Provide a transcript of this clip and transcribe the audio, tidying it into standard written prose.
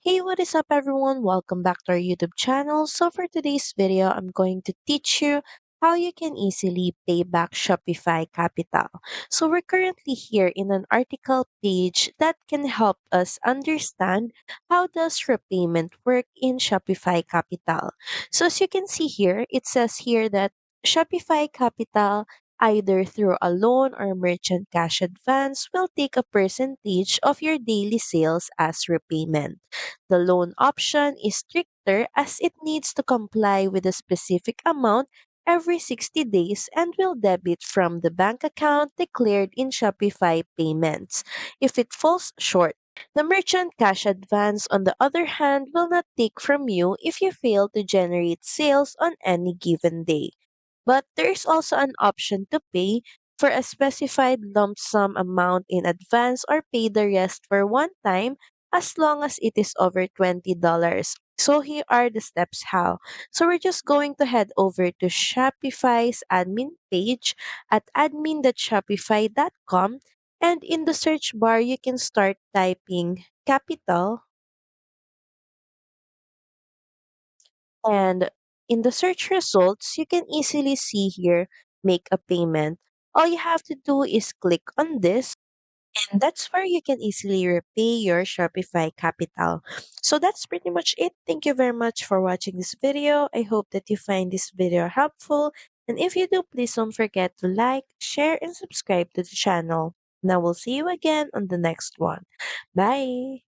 Hey, what is up everyone? Welcome back to our YouTube channel. So for today's video, I'm going to teach you how you can easily pay back Shopify Capital. So we're currently here in an article page that can help us understand how does repayment work in Shopify Capital. So as you can see here, it says here that Shopify Capital either through a loan or merchant cash advance will take a percentage of your daily sales as repayment. The loan option is stricter as it needs to comply with a specific amount every 60 days and will debit from the bank account declared in Shopify payments. If it falls short, the merchant cash advance, on the other hand, will not take from you if you fail to generate sales on any given day. But there is also an option to pay for a specified lump sum amount in advance or pay the rest for one time as long as it is over $20. So here are the steps how. So we're just going to head over to Shopify's admin page at admin.shopify.com, and in the search bar you can start typing capital, and in the search results you can easily see here make a payment. All you have to do is click on this, and that's where you can easily repay your Shopify capital. So that's pretty much it. Thank you very much for watching this video. I hope that you find this video helpful. And if you do, please don't forget to like, share, and subscribe to the channel. Now we'll see you again on the next one. Bye!